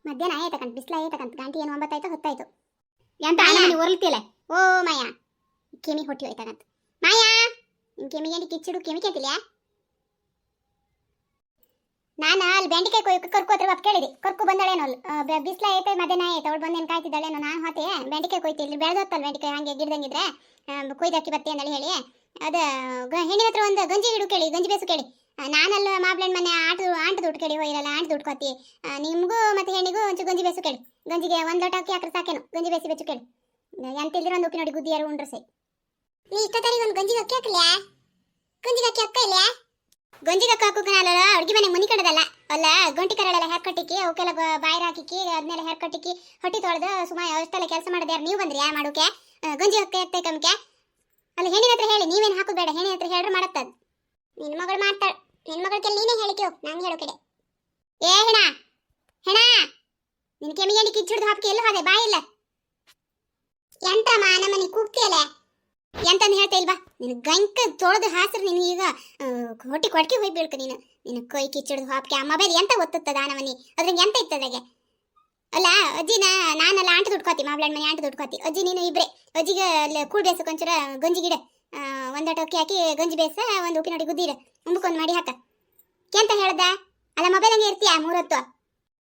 ಮಧ್ಯಾಹ್ನ ಆಯ್ತಕ್ಕಂತ ಬಿಸಿಲು ಆಯ್ತಕ್ಕಂತ ಗಂಟೆ ಏನು 9 ಆಯ್ತು 10 ಆಯ್ತು ಎಂತ ಮನೆ ಹೊರಲ್ತಿಯಲ್ಲ ಓ ಮಾಯಾ ಕೆಮಿ ಹೊಟ್ಟಿ ಹೋಯ್ತಕ್ಕಂತ ಮಾಯಾ ನಿನ್ ಕೆಮಿಗೆ ಕಿಚ್ಚಿಡು ಕೆಮಿ ಕೇತಿಲ್ಲ ನಾನು ಅಲ್ಲಿ ಬೆಂಡಿಕಾಯಿ ಕೊಯ್ಕ ಕರ್ಕೋತ್ರ ಬಾಪ್ ಕೇಳಿದೆ ಕರ್ಕೊ ಬಂದಳೇನೋ ಬಿಸಿಲು ಆಯ್ತು ಮಧ್ಯಾಹ್ನ ಆಯ್ತು ಅವಳು ಬಂದೇನು ಕಾಯ್ತಿದ್ದಾಳೇನೋ ನಾನು ಹೋತೆ ಬೆಂಡಿಕಾಯಿ ಕೊಯ್ತಿ ಇಲ್ಲಿ ಬೆಳೆದೋತ್ತಲ್ಲ ಬೆಂಡಿಕಾಯಿ ಹಂಗೆ ಗಿಡದಂಗಿದ್ರೆ ಕೊಯ್ದಾಕಿ ಬತ್ತೆ ಅಂದೇಳಿ ಹೇಳಿ ಅದ ಹೆಣ್ಣಿನ ಹತ್ರ ಒಂದು ಗಂಜಿ ಹಿಡು ಕೇಳಿ ಗಂಜಿ ಬೇಸು ಕೇಳಿ ನಾನಲ್ಲ ಮಾಬ್ಲಣ್ಣ ಮನೆ ಆಟದ ಊಟ ಕೇಳಿ ಹೋಗಿರಲ್ಲ ಆಟದ ಊಟ ಕೋತಿ ನಿಮಗೂ ಮತ್ತೆ ಹೆಣ್ಣಿಗೂ ಒಂಚೂರು ಗಂಜಿ ಬೇಸು ಕೇಳಿ ಗಂಜಿಗೆ ಒಂದು ಲೋಟ ಅಕ್ಕಿ ಹಾಕ್ರೆ ಸಾಕೇನು ಗಂಜಿ ಬೇಸಿ ಬೆಚ್ಚು ಕೇಳಿ ಎಂತ ಇಲ್ದಿರ ಒಂದು ಉಪ್ಪಿ ನೋಡಿ ಗುದ್ದಿ ಯಾರು ಉಂಡ್ರೆ ಸೈ ನೀ ಇಷ್ಟೊತ್ತರಿಗೆ ಒಂದು ಗಂಜಿಗೆ ಅಕ್ಕಿ ಹಾಕಲ್ಲ ಗಂಜಿಗೆ ಅಕ್ಕಿ ಅಕ್ಕ ಇಲ್ಲ ಗಂಜಿಗೆ ಅಕ್ಕ ಹಾಕೋಕಲ್ಲ ಅಡುಗೆ ಮನೆ ಮುನಿ ಕಡದಲ್ಲ ಅಲ್ಲ ಗಂಟಿ ಕರಳೆಲ್ಲ ಹೇರ್ ಕಟ್ಟಿಕ್ಕಿ ಅವಕ್ಕೆಲ್ಲ ಬಾಯಿರ ಹಾಕಿಕ್ಕಿ ಅದನ್ನೆಲ್ಲ ಹೇರ್ ಕಟ್ಟಿಕ್ಕಿ ಹೊಟ್ಟಿ ತೊಳೆದು ಸುಮಾರು ಅಷ್ಟೆಲ್ಲ ಕೆಲಸ ಮಾಡಿದೆ ನೀವು ಬಂದ್ರಿ ಯಾ ಮಾಡೋಕೆ ಗಂಜಿ ಅಕ್ಕ ಎತ್ತೆ ಕಮ್ಕೆ ಅಲ್ಲಿ ಹೆಣ್ಣಿನ ಹತ್ರ ಹೇಳಿ ನೀವೇನು ಹಾಕೋದು ಬೇಡ ಹೆಣ್ಣಿನ ಹತ್ರ ಹೇಳ್ರೆ ಮಾಡತ್ತದ ನಿನ್ನ ಮಗಳು ಮಾಡ್ತಾಳೆ ನಿನ್ನ ಮಗಳ ನೀನೇ ಹೇಳಿಕೆ ಹೋಗಿ ನಾನು ಹೇಳೋ ಕಡೆ ಏ ಹೆಣ ಹೆಣ ನಿನ್ನ ಕೆಮಿಗೆ ಕಿಚ್ಚಿಡ್ದು ಹಾಕಿ ಎಲ್ಲ ಹೋದೆ ಬಾಯಿ ಇಲ್ಲ ಎಂತಮ್ಮ ನಮ್ಮನೆ ಕೂಗ್ತಿಯಲ್ಲ ಎಂತಂದು ಹೇಳ್ತಾ ಇಲ್ವಾ ನಿನ್ನ ಗಂಕ ತೊಳೆದು ಹಾಸ್ರೆ ನೀನು ಈಗ ಹೊಟ್ಟಿ ಕೊಡ್ಕೆ ಹೋಗಿ ಬೀಳ್ಕ ನೀನು ನಿನ್ನ ಕೈ ಕಿಚ್ಚಿಡ್ದು ಹಾಕಿ ಆ ಮೊಬೈಲ್ ಎಂತ ಒತ್ತುತ್ತದ ನಮ್ಮನೆ ಅದ್ರಾಗ ಎಂತ ಇತ್ತದಾಗೆ ಅಲ್ಲ ಅಜ್ಜಿನ ನಾನೆಲ್ಲ ಆಂಟ ದುಡ್ಕೋತಿ ಮಾಬ್ಲಣ್ಣ ಮನೆ ಆಂಟ ದುಡ್ಕೋತಿ ಅಜ್ಜಿ ನೀನು ಇಬ್ರೆ ಅಜ್ಜಿಗೆ ಅಲ್ಲಿ ಕೂಳ್ ಬೇಸಕ್ಕೆ ಒಂಚೂರ ಗಂಜಿ ಗಿಡ ಒಂದಟ ಅಕ್ಕಿ ಹಾಕಿ ಗಂಜಿ ಬೇಸ ಒಂದು ಉಪ್ಪಿ ನೋಡಿ ಗುದ್ದಿರ ಉಂಬಕ್ಕೊಂದು ಮಾಡಿ ಹಾಕ ಕೆಂತ ಹೇಳ್ದ ಅಲ್ಲ ಮೊಬೈಲ್ ಹಂಗೆ ಇರ್ತೀಯ 3 ಹೊತ್ತು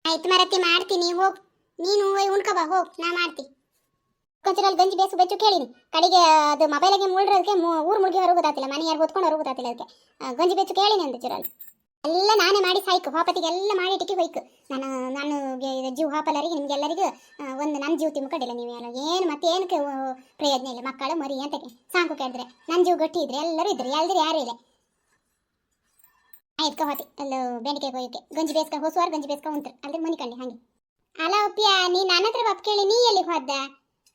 ಆಯ್ತು ಮರತಿ ಮಾಡ್ತೀನಿ ಹೋಗ್ ನೀನು ಉಣ್ಕಬಾ ಹೋಗ್ ನಾ ಮಾಡ್ತಿ ಕೊಂಚರಲ್ಲಿ ಗಂಜಿ ಬೇಸು ಬೆಚ್ಚು ಕೇಳಿನಿ ಕಡೆಗೆ ಅದು ಮೊಬೈಲಿಗೆ ಮುಳ್ರದಕ್ಕೆ ಊರು ಮುಳುಗಿ ಹೊರಗೆ ಗೊತ್ತಾತಿಲ್ಲ ಮನೆ ಯಾರು ಹೊತ್ಕೊಂಡು ಹೊರಗೆ ಗೊತ್ತಾತಿಲ್ಲ ಅದಕ್ಕೆ ಗಂಜಿ ಬೆಚ್ಚು ಕೇಳಿನಿ ಅಂತ ಚೂರಲ್ಲಿ ಎಲ್ಲ ನಾನೇ ಮಾಡಿ ಸಾಯ್ಕು ಹಾಪತಿಗೆಲ್ಲ ಮಾಡಿ ಇಟ್ಟಿಗೆ ಹೋಯ್ಕು ನಾನು ಜೀವ ಹಾಪಲ್ಲರಿಗೆ ನಿಮ್ಗೆಲ್ಲರಿಗೂ ಒಂದು ನನ್ನ ಜೀವ ತಿಮ್ಕೊಂಡಿಲ್ಲ ನೀವೆಲ್ಲ ಏನು ಮತ್ತೇನಕ್ಕೆ ಪ್ರಯೋಜನ ಇಲ್ಲ ಮಕ್ಕಳು ಮರಿ ಅಂತಕ್ಕೆ ಸಾಕು ಕೇಳಿದ್ರೆ ನನ್ನ ಜೀವ ಗಟ್ಟಿ ಇದ್ರೆ ಎಲ್ಲರೂ ಇದ್ರೆ ಎಲ್ದಿರು ಯಾರೂ ಇಲ್ಲ ಆಯ್ತು ಹೋತಿ ಅಲ್ಲ ಬೆಂಡಿಕಾಯಿ ಕೊಯ್ಯಕ್ಕೆ ಗಂಜಿ ಬೇಸ್ಕ ಹೊಸುವಾರ ಗಂಜಿ ಬೇಸ್ಕ ಉಂತ್ರು ಅಲ್ದ್ರೆ ಮುನಿಕಂಡಿ ಹಾಗೆ ಅಲ್ಲ ಒಪ್ಪಿಯ ನೀ ನನ್ನ ಹತ್ರ ಬಾಪ್ ಕೇಳಿ ನೀ ಎಲ್ಲಿ ಹೋದ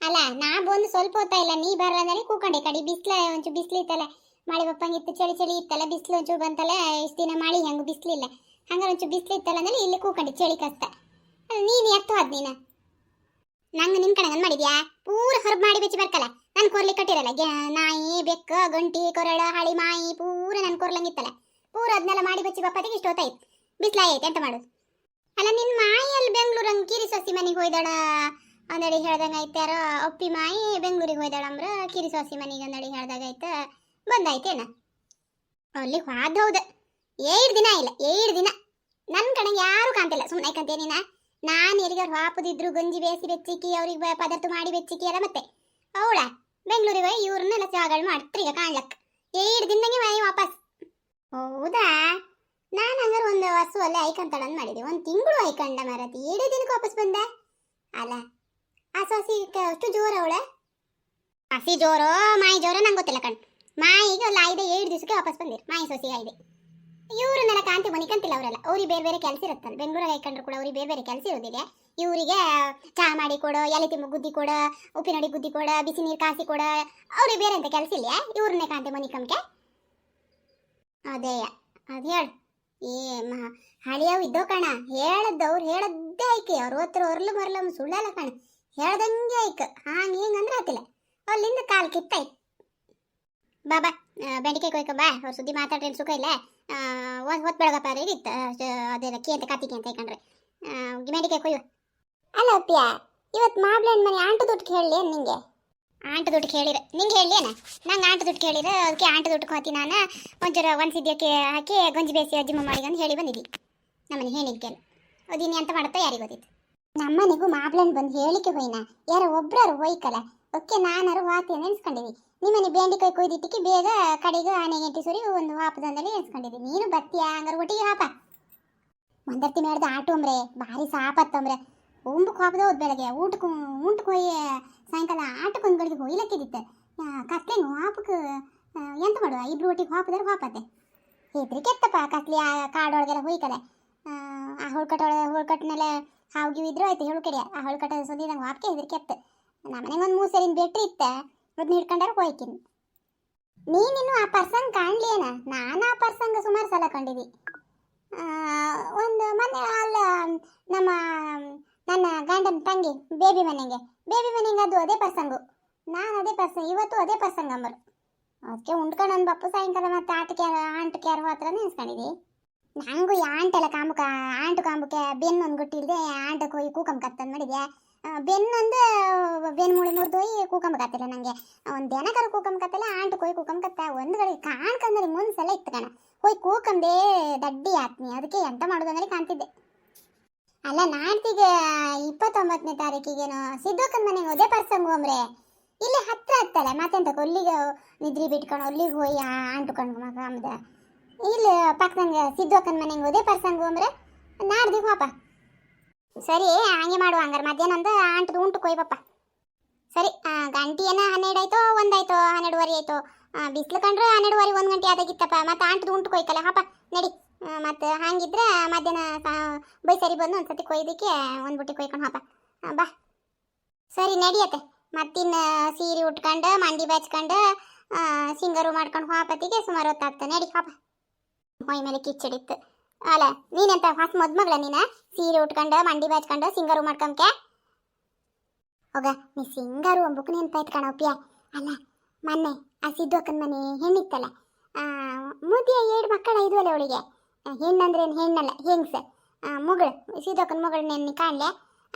ಅಲ್ಲ ನಾ ಬಂದು ಸ್ವಲ್ಪ ಹೊತ್ತ ಇಲ್ಲ ನೀ ಬರಲ್ಲ ಕೂಕೊಂಡೆ ಕಡಿ ಒಂಚೂರು ಬಿಸ್ಲು ಇತ್ತಲ್ಲ ಮಳೆ ಬಪ್ಪಂಗಿತ್ತು ಚಳಿ ಇತ್ತಲ್ಲ ಬಿಸಿಲು ಒಂಚೂರು ಬಂತಲ್ಲ ಇಷ್ಟು ದಿನ ಮಳೆ ಹೆಂಗೆ ಬಿಸ್ಲಿಲ್ಲ ಹಂಗಾರೆ ಒಂಚೂರು ಬಿಸ್ಲು ಇತ್ತಲ್ಲ ಅಂದ್ರೆ ಇಲ್ಲಿ ಕೂಕೊಂಡೆ ಚಳಿ ಕಷ್ಟ ನೀನು ಎತ್ತು ಹೋದ್ ನೀನು ನಂಗೆ ನಿನ್ ಕಡೆ ಮಾಡಿದ್ಯಾ ಪೂರ ಹೊರಬ್ ಮಾಡಿ ಬೆಚ್ಚಿ ಬರ್ಕಲ್ಲ ನನ್ ಕೊರ್ಲಿ ಕಟ್ಟಿರಲ್ಲ ನಾಯಿ ಬೆಕ್ಕ ಗಂಟಿ ಕೊರಳ ಹಳಿ ಮಾಯಿ ಪೂರ ನನ್ ಕೊರ್ಲಂಗಿತ್ತಲ್ಲ ಪೂರ ಅದನ್ನೆಲ್ಲ ಮಾಡಿ ಬೆಚ್ಚಿ ಬಪ್ಪತ್ತಿಗೆ ಇಷ್ಟು ಹೊತ್ತಾಯ್ತು ಬಿಸ್ಲಾಯ್ತು ಎಂತ ಮಾಡೋದು ಅಲ್ಲ ನಿನ್ ಮಾಯಲ್ಲಿ ಬೆಂಗ್ಳೂರಂಗೆ ಕಿರಿ ಸೊಸಿ ಮನೆಗೆ ಹೋಯ್ದಾಳ ಅಂದಡಿ ಹೇಳ್ದಂಗೆ ಆಯ್ತಾರ ಒಪ್ಪಿ ಮಾಯಿ ಬೆಂಗ್ಳೂರಿಗೆ ಹೋಯ್ದಾಳ ಅಂದ್ರ ಕಿರಿ ಸೊಸಿ ಮನೆಗೆ ಅಂದಡಿ ಹೇಳ್ದಾಗೈತ ಬಂದಾಯ್ತೇನ ಅಲ್ಲಿ ಹೋದ ಹೌದ 7 ದಿನ ಇಲ್ಲ 7 ದಿನ ನನ್ನ ಕಡೆಗೆ ಯಾರು ಕಾಣ್ತಿಲ್ಲ ಸುಮ್ಮನೆ ಕಂತೇನಿನ ನಾನು ಎಲ್ಲಿಗಾರು ಹಾಪದಿದ್ರು ಗಂಜಿ ಬೇಸಿ ಬೆಚ್ಚಿಕ್ಕಿ ಅವ್ರಿಗೆ ಪದಾರ್ಥ ಮಾಡಿ ಬೆಚ್ಚಿಕ್ಕಿ ಅಲ್ಲ ಮತ್ತೆ ಅವಳ ಬೆಂಗಳೂರಿಗೆ ಹೋಗಿ ಇವ್ರನ್ನೆಲ್ಲ ಜಾಗಳು ಮಾಡ್ತೀರಿ ಈಗ ಕಾಣ್ಲಕ್ಕ 7 ದಿನದಂಗೆ ಮಾಯಿ ವಾಪಸ್ ಹೌದಾ ನಾನು ಹಂಗಾರೆ ಒಂದು ಹಸು ಅಲ್ಲೇ ಐಕಂತಾಳಂದು ಮಾಡಿದೆ 1 ತಿಂಗಳು ಐಕಂಡ ಮಾರತಿ 7 ದಿನಕ್ಕೆ ವಾಪಸ್ ಬಂದ ಅಲ್ಲ ಆ ಸೊಸಿ ಅಷ್ಟು ಜೋರ ಅವಳ ಹಸಿ ಜೋರೋ ಮಾಯಿ ಜೋರೋ ನಂಗೆ ಗೊತ್ತಿಲ್ಲ ಕಣ್ ಮಾಯಿಗೆ ಅಲ್ಲ 7 ದಿವಸಕ್ಕೆ ವಾಪಸ್ ಬಂದಿರು ಮಾಯಿ ಸೊಸಿ ಆಯ್ದೆ ಇವ್ರನ್ನೆಲ್ಲ ಕಾಂತಿ ಮನಿಕಂತಿಲ್ಲ ಅವರೆಲ್ಲ ಅವ್ರಿಗೆ ಬೇರೆ ಬೇರೆ ಕೆಲಸ ಇರುತ್ತಲ್ಲ ಬೆಂಗಳೂರಾಗ ಐಕಂಡ್ರು ಕೂಡ ಅವ್ರಿಗೆ ಬೇರೆ ಬೇರೆ ಕೆಲಸ ಇರೋದಿಲ್ಲ ಇವರಿಗೆ ಚಹಾ ಮಾಡಿ ಕೊಡು ಎಲೆ ತಿಮ್ಮ ಗುದ್ದಿ ಕೊಡ ಉಪ್ಪಿನಡಿ ಗುದ್ದಿ ಕೊಡ ಬಿಸಿ ನೀರು ಕಾಸಿ ಕೊಡ ಅವ್ರಿಗೆ ಬೇರೆ ಅಂತ ಕೆಲಸ ಇಲ್ಲ ಇವ್ರನ್ನೇ ಕಾಂತಿ ಮನಿಕಂಕೆ ಅದೇ ಅದು ಹೇಳು ಏ ಹಳಿಯವು ಇದ್ದೋ ಕಣ ಹೇಳದ್ದವ್ರು ಹೇಳದ್ದೇ ಐಕೆ ಅವ್ರ ಹೊತ್ರ ಹೊರ್ಲು ಮರ್ಲ ಸುಳ್ಳಲ್ಲ ಕಣ ಹೇಳ್ದಂಗೆ ಐಕ ಹಾಂಗೆ ಹಿಂಗಂದ್ರೆ ಆತಿಲ್ಲ ಅಲ್ಲಿಂದ ಕಾಲು ಕಿತ್ತಾಯ್ತು ಬಾಬಾ ಬೆಂಡಿಕಾಯಿ ಕೊಯ್ಕ ಬಾ ಅವ್ರ ಸುದ್ದಿ ಮಾತಾಡ್ರಿ ಸುಖ ಇಲ್ಲ ಹೊತ್ತು ಬೆಳಗಪ್ಪ ಇತ್ತು ಅದೇ ಕಿ ಅಂತ ಕಾತಿಕೆ ಅಂತ ಐಕಂಡ್ರೆ ಬೆಂಡಿಕಾಯಿ ಕೊಯ್ಯುವ ಅಲ್ಲ ಅಪ್ಪಿಯ ಇವತ್ತು ಮಾಬ್ಲಣ್ಣ ಮನೆ ಆಂಟ ದುಡ್ಡು ಕೇಳಲಿ ನಿಂಗೆ ಆಂಟ ದುಡ್ಡು ಕೇಳಿರ ನಿಂಗೆ ಹೇಳಿ ಏನ ನಂಗೆ ಆಂಟ ದುಡ್ಡು ಕೇಳಿರ ಅದಕ್ಕೆ ಆಂಟ ದುಡ್ಡು ಹಾಕಿ ನಾನು ಒಂಚೂರು ಸಿದ್ಯಕ್ಕೆ ಹಾಕಿ ಗಂಜಿ ಬೇಸಿ ಅಜ್ಜಿಮ್ಮ ಮಾಡಿ ಅಂತ ಹೇಳಿ ಬಂದಿದ್ದಿ ನಮ್ಮನೆ ಹೇಳಿದ್ಕೆಲ್ಲ ಅದಿನಿ ಅಂತ ಮಾಡುತ್ತಾ ಯಾರಿಗೆ ಗೊತ್ತಿತ್ತು ನಮ್ಮನೆಗೂ ಮಾಬ್ಲಣ್ಣ ಬಂದು ಹೇಳಿಕೆ ಹೋಯ್ನ ಯಾರೋ ಒಬ್ರಾರು ಹೋಯ್ಕಲ್ಲ ಓಕೆ ನಾನಾರು ವಾತಿ ನೆನ್ಸ್ಕೊಂಡಿವಿ ನಿಮ್ಮನೆ ಬೆಂಡಿಕಾಯಿ ಕೊಯ್ದಿಟ್ಟಿಕ್ಕೆ ಬೇಗ ಕಡೆಗೆ ಆನೆ ಗಂಟೆ ಸುರಿ ಒಂದು ಹಾಪದಂದಲ್ಲಿ ನೆನ್ಸ್ಕೊಂಡಿದ್ವಿ ನೀನು ಬತ್ತಿಯಾ ಹಂಗಾರೆ ಒಟ್ಟಿಗೆ ಹಾಪ ಒಂದರ್ತಿ ಮೇಡ್ದು ಆಟೋಂಬ್ರೆ ಭಾರಿ ಸಾಪತ್ತಂಬ್ರೆ ಒಂಬಕ್ಕೆ ಹಾಪದ ಹೋದ್ ಬೆಳಗ್ಗೆ ಊಟಕ್ಕೆ ಹೋಗಿ ಸಾಯಂಕಾಲ ಆಟಕ್ಕೆ ಒಂದು ಗಳಿಗೆ ಹೊಯ್ಲಕ್ಕಿದ್ದಿತ್ತೆ ಕತ್ಲೇನು ಹಾಪಕ್ಕೆ ಎಂತ ಮಾಡುವ ಇಬ್ರು ಒಟ್ಟಿಗೆ ಹಾಪದಾರೆ ಹಾಪತ್ತೆ ಇದ್ರಿ ಕೆತ್ತಪ್ಪ ಕತ್ಲಿ ಆ ಕಾಡೊಳಗೆಲ್ಲ ಹೋಯ್ಕಲೆ ಆ ಹೋಳ್ಕಟ್ಟಿನೆಲ್ಲ ಹಾವು ಇದ್ರು ಆಯ್ತು ಹೇಳು ಕಡೆ ಆ ಹೋಳ್ಕಟ್ಟ ಸುದ್ದಿ ನಂಗೆ ಹಾಪ್ಕೆ ಇದ್ರ ಕೆತ್ತ ನಮ್ಮನೆಗೆ ಒಂದು 3 ಸರಿನ ಬೆಟ್ರಿ ಇತ್ತೆ ಅದನ್ನ ಹಿಡ್ಕೊಂಡಾರ ಹೋಯ್ಕಿನಿ ನೀನಿನ್ನು ಆ ಪರ್ಸನ್ ಕಾಣ್ಲೇನ ನಾನು ಆ ಪರ್ಸಂಗ ಸುಮಾರು ಸಲ ಕಂಡಿದ್ದಿ ಒಂದು ಮನೆ ಅಲ್ಲ ನನ್ನ ಗಂಡನ ತಂಗಿ ಬೇಬಿ ಮನೆಗೆ ಅದು ಅದೇ ಪರ್ಸಂಗು ನಾನು ಅದೇ ಪರ್ಸಂಗ್ ಇವತ್ತು ಅದೇ ಪರ್ಸಂಗ್ ಅಂಬರು ಅದಕ್ಕೆ ಉಂಡ್ಕೊಂಡು ಒಂದು ಬಪ್ಪು ಸಾಯಂಕಾಲ ಮತ್ತೆ ಆಂಟಕ್ಕೆ ಯಾರು ಹತ್ರ ನೆನ್ಸ್ಕೊಂಡಿದ್ದಿ ನಂಗೂ ಈ ಆಂಟೆಲ್ಲ ಕಾಮುಕ ಆಂಟು ಕಾಂಬುಕೆ ಬೆನ್ನೊಂದು ಗೊತ್ತಿಲ್ಲದೆ ಆಂಟಕ್ಕೆ ಹೋಗಿ ಕೂಕಂಬ ಕತ್ತಂದು ಮಾಡಿದೆ. ಬೆನ್ನೊಂದು ಬೆನ್ನು ಮೂಳೆ ಮುರಿದೋಗಿ ಕೂಕಂಬ ಕತ್ತಿಲ್ಲ ನನಗೆ. ಒಂದು ದನಕರ ಕೂಕಂಬ ಕತ್ತಲ್ಲ, ಆಂಟಕ್ಕೆ ಹೋಗಿ ಕೂಕಂಬ ಕತ್ತ ಒಂದು ಕಡೆ ಕಾಣ್ಕಂದ್ರೆ ಮುಂದ್ಸಲ ಇತ್ತು ಕಣ. ಹೋಗಿ ಕೂಕಂಬೇ ದಡ್ಡಿ ಆತ್ನಿ. ಅದಕ್ಕೆ ಎಂತ ಮಾಡೋದು ಅಂದ್ರೆ ಕಾಣ್ತಿದ್ದೆ. ಅಲ್ಲ ನಾಡ್ತಿಗೆ 29ನೇ ತಾರೀಕಿಗೇನು ಸಿದ್ದಕ್ಕನ ಮನೆಗೆ ಹೋದೆ ಪರ್ಸಂಗ್ ಹೋಮ್ರೆ. ಇಲ್ಲಿ ಹತ್ರ ಆಗ್ತಲ್ಲ ಮತ್ತೆಂತ ಅಲ್ಲಿಗೆ ನಿದ್ರಿ ಬಿಟ್ಕೊಂಡು ಅಲ್ಲಿಗೆ ಹೋಗಿ ಆಂಟುಕೊಂಡು ಮಗಮ್ದ. ಇಲ್ಲಿ ಪಕ್ಕದಂಗೆ ಸಿದ್ದಕ್ಕನ ಮನೆಗೆ ಹೋದೆ ಪರ್ಸಂಗ್ ಹೋಮ್ರೆ ನಾಡ್ದಿಗೆ ಹೋಪ. ಸರಿ ಹಂಗೆ ಮಾಡುವ ಹಂಗಾರೆ. ಮಧ್ಯಾಹ್ನ ಒಂದು ಆಂಟದು ಉಂಟು ಕೊಯ್ಬಪ್ಪ. ಸರಿ ಗಂಟೆ ಏನೋ 12 ಆಯ್ತೋ 1 ಆಯ್ತೋ 12:30 ಆಯ್ತೋ. ಬಿಸಿಲು ಕಂಡ್ರೆ 12:30 1 ಗಂಟೆ ಆದಾಗಿತ್ತಪ್ಪ. ಮತ್ತೆ ಆಂಟದು ಉಂಟು ಕೊಯ್ಕಲ್ಲ ಹಾಪ ನಡಿ. ಮತ್ತು ಹಂಗಿದ್ರೆ ಮಧ್ಯಾಹ್ನ ಬೈಸರಿ ಬಂದು ಒಂದು ಸತಿ ಕೊಯ್ದಕ್ಕೆ ಒಂದು ಬುಟ್ಟಿ ಕೊಯ್ಕೊಂಡು ಹಾಪ ಬಾ. ಸರಿ ನಡಿಯತ್ತೆ. ಮತ್ತಿನ್ನು ಸೀರೆ ಉಟ್ಕೊಂಡು ಮಂಡಿ ಬಾಚ್ಕೊಂಡು ಸಿಂಗರು ಮಾಡ್ಕೊಂಡು ಹಾಪತ್ತಿಗೆ ಸುಮಾರು ಹೊತ್ತಾಗ್ತದೆ. ನಡಿ ಹಾಪ. ಮೈ ಮೇಲೆ ಕಿಚ್ಚಡಿತ್ತು. ಅಲ್ಲ ನೀನೆಂತ ಫಾಸ್ಟ್ ಮದ್ಮಗಳ ನೀನ ಸೀರೆ ಉಟ್ಕೊಂಡು ಮಂಡಿ ಬಾಚ್ಕೊಂಡು ಸಿಂಗರು ಮಾಡ್ಕೊಂಬಕೆ ಹೋಗ. ನೀ ಸಿಂಗಾರು ಒಂಬುಕ್ ನೆನ್ಪಾಯ್ತು ಕಣಪ್ಪಿಯ. ಅಲ್ಲ ಮೊನ್ನೆ ಆ ಸಿದ್ದಕ್ಕನ ಮನೆ ಹೆಣ್ಣಿತ್ತಲ್ಲ, ಮುದಿಯ 7 ಮಕ್ಕಳ ಇದ್ವಲ್ಲ ಅವಳಿಗೆ. ಹೆಣ್ಣಂದ್ರೇನು ಹೆಣ್ಣಲ್ಲ ಹೆಂಗ್ಸ ಮುಗಳು. ಸಿದ್ದಕ್ಕನ ಮುಗಳು ನೆನ್ನಿ ಕಾಣಲೆ.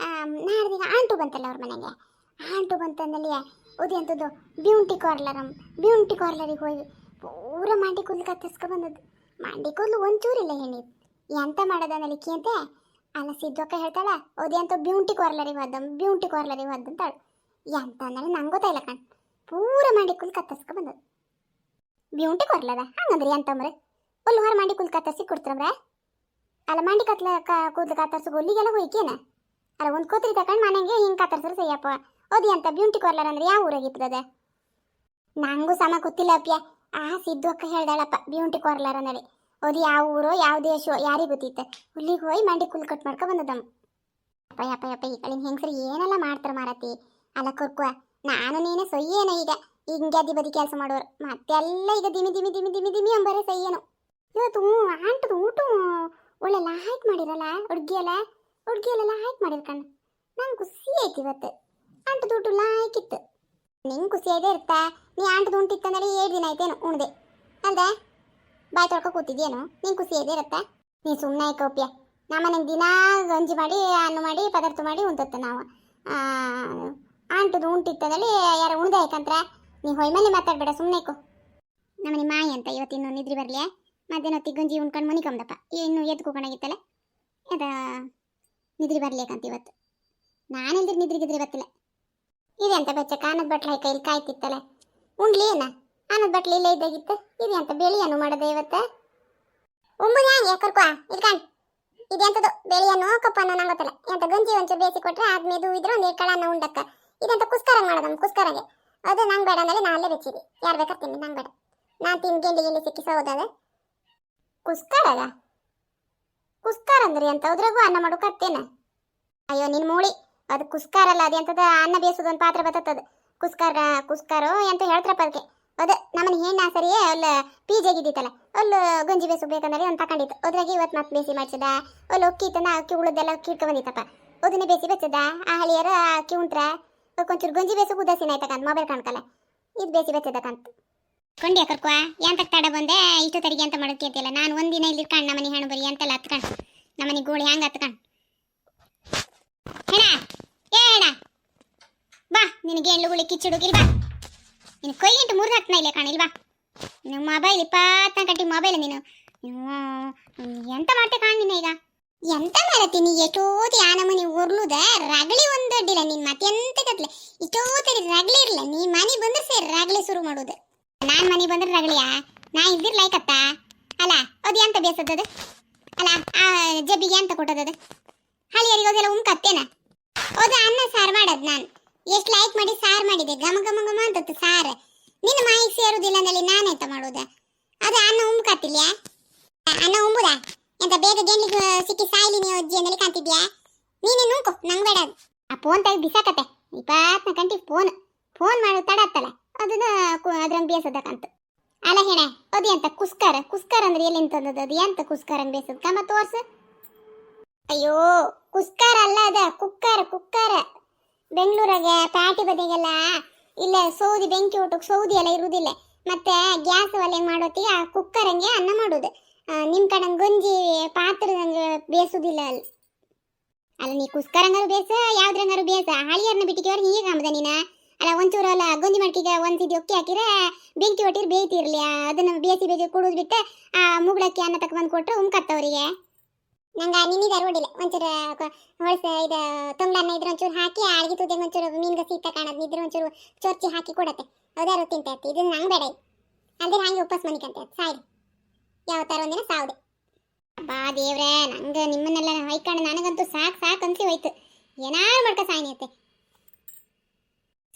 ನಾಡ್ದೀಗ ಆಂಟು ಬಂತಲ್ಲ ಅವ್ರ ಮನೆಗೆ. ಆಂಟು ಬಂತಂದಲ್ಲಿ ಉದಿ ಅಂತದ್ದು ಬ್ಯೂಟಿ ಪಾರ್ಲರಿಗೆ ಹೋಗಿ ಪೂರ ಮಂಡಿ ಕೂದಲು ಕತ್ತರಿಸ್ಕೊ ಬಂದದ್ದು. ಮಂಡಿ ಕೂದಲು ಒಂಚೂರಿಲ್ಲ ಹೆಣ್ಣಿದ್ದು. ಎಂತ ಮಾಡೋದನ್ನಲಿಕ್ಕೆ ಅಂತೆ. ಅಲ್ಲ ಸಿದ್ದಕ್ಕ ಹೇಳ್ತಾಳ ಓದಿ ಅಂತ ಬ್ಯೂಟಿ ಪಾರ್ಲರಿಗೆ ಹೋದಂತಾಳು. ಎಂತ ಅಂದ್ರೆ ನಂಗೆ ಗೊತ್ತಾಯಿಲ್ಲ ಕಣ್. ಪೂರ ಮಂಡಿ ಕೂದಲು ಕತ್ತರಿಸ್ಕೊ ಬಂದದ್ದು. ಬ್ಯೂಟಿ ಪಾರ್ಲರ ಹಂಗಂದ್ರಿ ಅಂತಂದ್ರೆ ಒಲ್ಲು ಹೊರ ಮಂಡಿ ಕೂದಲು ಕತ್ತರಿಸಿ ಕೊಡ್ತಾರಮ್ರೆ. ಅಲ್ಲ ಮಂಡಿ ಕೂದಲು ಕತ್ತರಿಸೋ ಒಲ್ಲಿಗೆಲ್ಲ ಹೋಯ್ಕೇನ. ಅಲ್ಲ ಒಂದು ಕೋತ್ರಿ ತಗೊಂಡು ಮನೆಗೆ ಹಿಂಗೆ ಕತ್ತರಿಸ್ರೆ ಸಯ್ಯಪ್ಪ. ಓದಿ ಅಂತ ಬ್ಯೂಟಿ ಪಾರ್ಲರ್ ಅಂದ್ರೆ ಯಾವ ಊರಾಗಿರ್ತದ? ನಂಗೂ ಸಮ ಗೊತ್ತಿಲ್ಲ ಅಪ್ಪಿಯ. ಆ ಸಿದ್ದು ಅಕ್ಕ ಹೇಳ್ದಾಳಪ್ಪ ಬ್ಯೂಟಿ ಪಾರ್ಲರ್ ಅಂದರೆ. ಓದಿ ಯಾವ ಊರೋ ಯಾವ ದೇಶೋ ಯಾರಿಗೆ ಗೊತ್ತಿತ್ತು. ಹುಲ್ಲಿಗೆ ಹೋಗಿ ಮಂಡಿ ಕೂಲ್ ಕಟ್ ಮಾಡ್ಕೊ ಬಂದದಮ್ಮ. ಯಪ್ಪ ಈ ಕಳಿನ ಹೆಂಗಸರು ಏನೆಲ್ಲ ಮಾಡ್ತಾರೆ ಮಾರತಿ. ಅಲ್ಲ ಕೊರ್ಕುವ ನಾನು ನೀನು ಸೊಯ್ಯೇನೋ ಈಗ ಹಿಂಗೆ ಬದಿ ಕೆಲಸ ಮಾಡೋರು. ಮತ್ತೆಲ್ಲ ಈಗ ದಿಮಿ ಅಂಬರೇ ಸೊಯ್ಯೇನು. ಇವತ್ತು ಆಂಟದು ಊಟ ಒಳ್ಳೆ ಲಾಯ್ಕ್ ಮಾಡಿರಲ್ಲ. ಹುಡುಗಿಯೆಲ್ಲ ಲಾಯ್ಕ್ ಮಾಡಿರ್ಕಂಡು ನಂಗೆ ಖುಷಿ ಆಯ್ತು ಇವತ್ತು. ಆಂಟದು ಊಟ ಲಾಯ್ಕಿತ್ತು. ನಿಂಗೆ ಖುಷಿ ಆಯ್ದೇ ಇರ್ತಾ. ನೀ ಆಂಟದು ಉಂಟಿತ್ತಂದ್ರೆ 7 ದಿನ ಆಯ್ತೇನು ಉಣ್ದೆ ಅಲ್ದೆ ಬಾಯ್ ತೊಳ್ಕೊ ಕೂತಿದ್ಯೇನು. ನಿಂಗೆ ಖುಷಿ ಆಯ್ದೇ ಇರತ್ತಾ? ನೀ ಸುಮ್ಮನೆ ಆಯ್ಕೋಪ್ಯ. ನಮ್ಮನೆಗೆ ದಿನ ಗಂಜಿ ಮಾಡಿ ಹಣ್ಣು ಮಾಡಿ ಪದಾರ್ಥ ಮಾಡಿ ಉಂಟತ್ತೆ ನಾವು. ಆಂಟದು ಉಂಟಿತ್ತಂದಲ್ಲಿ ಯಾರು ಉಣ್ದೆ ಆಯ್ಕಂತ್ರ ನೀ ಹೊಯ್ ಮೇಲೆ ಮಾತಾಡ್ಬೇಡ ಸುಮ್ಮನೆಕೋ. ನಮ್ಮನೆ ಮಾಯಿ ಅಂತ ಇವತ್ತಿನ್ನು ನಿದ್ರಿ ಬರಲಿ. ಮಧ್ಯಾಹ್ನ ಹೊತ್ತಿಗೆ ಗಂಜಿ ಉಣ್ಕೊಂಡು ಮನಿಕೊಂಬದಪ್ಪ. ಇನ್ನು ಎದ್ದು ಕೂಕೊಂಡಾಗಿತ್ತಲ್ಲ ಅದ ನಿದ್ರಿ ಬರ್ಲಿಕ್ಕಂತ ಇವತ್ತು. ನಾನಿಲ್ದಿರಿ ನಿದ್ರಿ ಬರ್ತಿಲ್ಲ. ಇದೆ ಅಂತ ಬೆಚ್ಚ ಕಾನದ ಬಟ್ಲ ಕೈಲಿ ಕಾಯ್ತಿತ್ತಲ್ಲ ಉಂಡ್ಲಿ ಏನ. ಆನದ ಬಟ್ಲಿ ಇಲ್ಲೇ ಇದ್ದಾಗಿತ್ತು. ಇದೆ ಅಂತ ಬೇಳಿಯನ್ನು ಮಾಡದೆ ಇವತ್ತು. ಉಂಬುದು ಹ್ಯಾಂಗೆ ಕರ್ಕೊ ಇಲ್ಕಂಡು ಇದೆ ಅಂತದ್ದು ಬೇಳಿಯನ್ನು ಕಪ್ಪನ್ನು ನಂಗೆ ಗೊತ್ತಿಲ್ಲ. ಎಂತ ಗಂಜಿ ಒಂಚೂರು ಬೇಯಿಸಿ ಕೊಟ್ರೆ ಆದ್ಮೇದು ಇದ್ರೆ ಒಂದು ಕಳನ್ನ ಉಂಡಕ್ಕ. ಇದಂತ ಕುಸ್ಕರಂಗೆ ಮಾಡೋದಮ್ಮ ಕುಸ್ಕರಂಗೆ. ಅದು ನಂಗೆ ಬೇಡ ಅಂದ್ರೆ ನಾನು ಅಲ್ಲೇ ಬೆಚ್ಚಿದೆ. ಯಾರು ಬೇಕಾಗ್ತೀನಿ ನಂಗೆ ಬೇಡ. ನಾನು ತಿಂದು ಗೆಂಡಿ ಸಿಕ್ಕಿ ಸೋದದ ಕುಸ್ಕರದ. ಕುಸ್ಕಾರ ಅಂದ್ರೆ ಎಂತ ಅದ್ರಾಗೂ ಅನ್ನ ಮಾಡು ಕತ್ತೇನ. ಅಯ್ಯೋ ನಿನ್ ಮೂಳಿ ಅದು ಕುಸ್ಕಾರ ಅಲ್ಲ. ಅದು ಎಂತದ ಅನ್ನ ಬೇಯಿಸೋದು ಒಂದು ಪಾತ್ರೆ ಬರ್ತದ. ಕುಸ್ಕಾರೋ ಎಂತ ಹೇಳ್ತಾರಪ್ಪ ಅದಕ್ಕೆ. ಅದು ನಮ್ಮನೆ ಹೆಣ್ಣ ಸರಿ ಅಲ್ಲ ಪೀಜಾಗಿದ್ದಿತ್ತಲ್ಲ ಅಲ್ಲೂ ಗಂಜಿ ಬೇಯಿಸ್ಬೇಕಂದ್ರೆ ಒಂದು ತಗೊಂಡಿತ್ತು. ಅದ್ರಾಗೆ ಇವತ್ತು ಮತ್ತೆ ಬೇಸಿ ಮಾಡಿಸಿದ. ಅಲ್ಲಿ ಅಕ್ಕಿ ಇತ್ತಂದ ಅಕ್ಕಿ ಉಳಿದೆಲ್ಲ ಕೀಳ್ಕೊ ಬಂದಿತ್ತಪ್ಪ. ಅದನ್ನೇ ಬೇಸಿ ಬೆಚ್ಚದ. ಆ ಹಳಿಯರ ಅಕ್ಕಿ ಉಂಟ್ರ ಒಂಚೂರು ಗಂಜಿ ಬೇಸು ಉದಾಸೀನ ಆಯ್ತಕ್ಕಂತ ಮೊಬೈಲ್ ಕಾಣ್ಕಲ್ಲ. ಇದು ಬೇಸಿ ಬೆಚ್ಚದಕ್ಕಂತ ಕೊಂಡ್ಯಾ ಕರ್ಕೊ. ಎಂತಕ್ಕೆ ತಡ ಬಂದೆ ಇಷ್ಟು ತರಿಗೆ ಅಂತ ಮಾಡೋದಕ್ಕೆ ಅಂತಿಲ್ಲ. ನಾನು ಒಂದಿನ ಇಲ್ಲಿ ಕಣ್ ನಮ್ಮನೆ ಹೆಣ್ಣು ಬರಿ ಅಂತೆಲ್ಲ ಹತ್ಕಂಡು ನಮ್ಮನೆ ಗೋಳಿ ಹ್ಯಾಂಗೆ ಹತ್ಕಂಡು ಹೆಣ ಏ ಹೆಣ ಬಾ. ನಿನಗೆ ಹೆಣ್ಣುಗುಳಿ ಕಿಚ್ಚಿಡುಗಿಲ್ ಬಾ. ನೀನು ಕೊಯ್ಗಿಂಟು 3 ಹಾಕ್ನ ಇಲ್ಲ ಕಾಣಿಲ್ವಾ. ನೀನು ಮೊಬೈಲ್ 24 ಗಂಟೆ ಮೊಬೈಲ್. ನೀನು ಎಂತ ಮಾಡ್ತೆ ಕಾಣ ನೀನು ಈಗ. ಎಂತ ಮಾಡತ್ತೀನಿ ಎಷ್ಟೋತಿ ಆ ನಮ್ಮನೆ ಉರ್ಲುದ ರಗಳಿ ಒಂದು ಅಡ್ಡಿಲ್ಲ. ನೀನು ಮತ್ತೆಂತ ಕತ್ಲೆ ಇಷ್ಟೋತರಿ ರಗಳಿ ಇರಲ್ಲ. ನೀ ಮನೆ ಬಂದ್ರೆ ಸೇರಿ ರಗಳಿ ಶುರು ಮಾಡೋದು. ನಾನು ಮನೆ ಬಂದ್ರೆ ರಗಳಿಯಾ ನಾ ಇದ್ದಿರ್ಲಾಯ್ಕತ್ತ. ಅಲ್ಲ ಅದು ಎಂತ ಬೇಸದದು. ಅಲ್ಲ ಆ ಜಬ್ಬಿಗೆ ಎಂತ ಕೊಟ್ಟದದು. ಹಳಿಯರಿಗೆ ಅದೆಲ್ಲ ಉಮ್ಕತ್ತೇನ. ಅದು ಅನ್ನ ಸಾರು ಮಾಡೋದು. ನಾನು ಎಷ್ಟು ಲೈಕ್ ಮಾಡಿ ಸಾರು ಮಾಡಿದೆ. ಘಮ ಅಂತದ್ದು ಸಾರು. ನಿನ್ನ ಮಾಯಿಗೆ ಸೇರುದಿಲ್ಲ ಅಂದಲ್ಲಿ ನಾನೆಂತ ಮಾಡೋದು. ಅದು ಅನ್ನ ಉಮ್ಕತ್ತಿಲ್ಲ. ಅನ್ನ ಉಂಬುದಾ ಎಂತ ಬೇಗ ಗೆಣ್ಲಿಗೆ ಸಿಕ್ಕಿ ಸಾಯ್ಲಿ ನೀವು ಅಜ್ಜಿ ಅಂದಲ್ಲಿ ಕಾಣ್ತಿದ್ಯಾ. ನೀನು ನುಂಕು ನಂಗೆ ಬೇಡ. ಆ ಫೋನ್ ತೆಗೆದು ಬಿಸಾಕತ್ತೆ. 24 ಗಂಟೆ ಫೋನ್ ಮಾಡೋದು ತಡ ಆತ್ತಲ್ಲ ಅದನ್ನ ಅದ್ರಂಗೆ ಬೇಸದಕ್ಕಂತ. ಅಲ್ಲ ಹೆಣ ಅದು ಎಂತ ಕುಸ್ಕಾರ ಅಂದ್ರೆ ಎಲ್ಲಿಂತಂದದ್ದು. ಅದು ಎಂತ ಕುಸ್ಕಾರ ಬೇಸದ ಕಮ್ಮ ತೋರ್ಸು. ಅಯ್ಯೋ ಕುಸ್ಕಾರ ಅಲ್ಲ ಅದ ಕುಕ್ಕಾರ. ಬೆಂಗಳೂರಾಗೆ ಪ್ಯಾಟಿ ಬದಿಗೆಲ್ಲ ಇಲ್ಲ ಸೌದಿ ಬೆಂಕಿ ಊಟಕ್ಕೆ ಸೌದಿ ಎಲ್ಲ ಇರುವುದಿಲ್ಲ. ಮತ್ತೆ ಗ್ಯಾಸ್ ಒಲೆ ಮಾಡೋತ್ತಿಗೆ ಆ ಕುಕ್ಕರಂಗೆ ಅನ್ನ ಮಾಡೋದು. ನಿಮ್ಮ ಕಡೆ ಗಂಜಿ ಪಾತ್ರದಂಗೆ ಬೇಯಿಸೋದಿಲ್ಲ ಅಲ್ಲ. ಅಲ್ಲ ನೀ ಕುಸ್ಕರಂಗಾರು ಬೇಸ ಯಾವ್ದ್ರಂಗಾರು ಬೇಸ ಹಳಿಯರ್ನ ಬಿಟ್ಟಿಗೆ ಅವ್ರು ಹೀಗೆ ಅಂಬದ ನೀನ. ಅಲ್ಲ ಒಂಚೂರು ಅಲ್ಲ ಗಂಜಿ ಮಡ್ಕಿಗೆ ಒಂದ್ಸಿದ್ದು ಒಕ್ಕಿ ಹಾಕಿದ್ರೆ ಬೆಂಕಿ ಒಟ್ಟಿರ್ ಬೇಯ್ತಿರ್ಲಿ. ಅದನ್ನ ಬೇಸಿ ಕುಡಿದ್ ಬಿಟ್ಟು ಆ ಮುಗ್ಳಕ್ಕಿ ಅನ್ನ ತಕೊಂಡ್ ಕೊಟ್ರೆ ಉಮ್ಕತ್ತವ್ರಿಗೆ. ನಂಗೆ ನಿನ್ನಿದ ರೋಡಿಲ್ಲ ಒಂಚೂರು ಹೊಳಸ ಇದು ತೊಂಗ್ಳನ್ನ ಇದ್ರೆ ಒಂಚೂರು ಹಾಕಿ ಆಳ್ಗಿ ತುದಿಗೆ ಒಂಚೂರು ಮೀನ್ಗೆ ಸೀತ ಕಾಣದ್ ಇದ್ರೆ ಒಂಚೂರು ಚೊರ್ಚಿ ಹಾಕಿ ಕೊಡತ್ತೆ. ಅದಾರು ತಿಂತ ಇರ್ತಿ. ಇದನ್ನ ನಂಗೆ ಬೇಡ. ಅಲ್ದ್ರೆ ಹಂಗೆ ಉಪವಾಸ ಮನಿಕಂತ ಸಾಯ್ರಿ. ಯಾವ ಥರ ಒಂದಿನ ಸಾವ್ದೆ. ಬಾ ದೇವ್ರೆ, ನಂಗೆ ನಿಮ್ಮನ್ನೆಲ್ಲ ಹೊಯ್ಕೊಂಡು ನನಗಂತೂ ಸಾಕು ಅನ್ಸಿ ಹೋಯ್ತು. ಏನಾರು ಮಾಡ್ಕ ಸಾಯ್ನೈತೆ.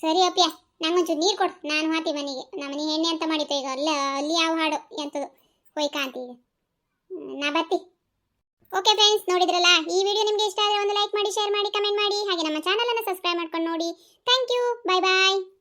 ಸರಿ ಅಪ್ಪ್ಯ, ನಂಗೊಂಚೂರು ನೀರು ಕೊಡು, ನಾನು ಹಾತಿ ಮನೆಗೆ. ನಮ್ಮನೆ ಎಣ್ಣೆ ಅಂತ ಮಾಡಿತ್ತು ಈಗ. ಅಲ್ಲಿ ಯಾವ ಹಾಡು ಎಂಥದ್ದು ಹೊಯ್ಕ ಅಂತ ಈಗ ನಾ ಬತ್ತಿ. ಓಕೆ ಫ್ರೆಂಡ್ಸ್, ನೋಡಿದ್ರಲ್ಲ, ಈ ವಿಡಿಯೋ ನಿಮಗೆ ಇಷ್ಟ ಆದರೆ ಒಂದು ಲೈಕ್ ಮಾಡಿ, ಶೇರ್ ಮಾಡಿ, ಕಮೆಂಟ್ ಮಾಡಿ, ಹಾಗೆ ನಮ್ಮ ಚಾನಲನ್ನು ಸಬ್ಸ್ಕ್ರೈಬ್ ಮಾಡ್ಕೊಂಡು ನೋಡಿ. Thank you, bye bye.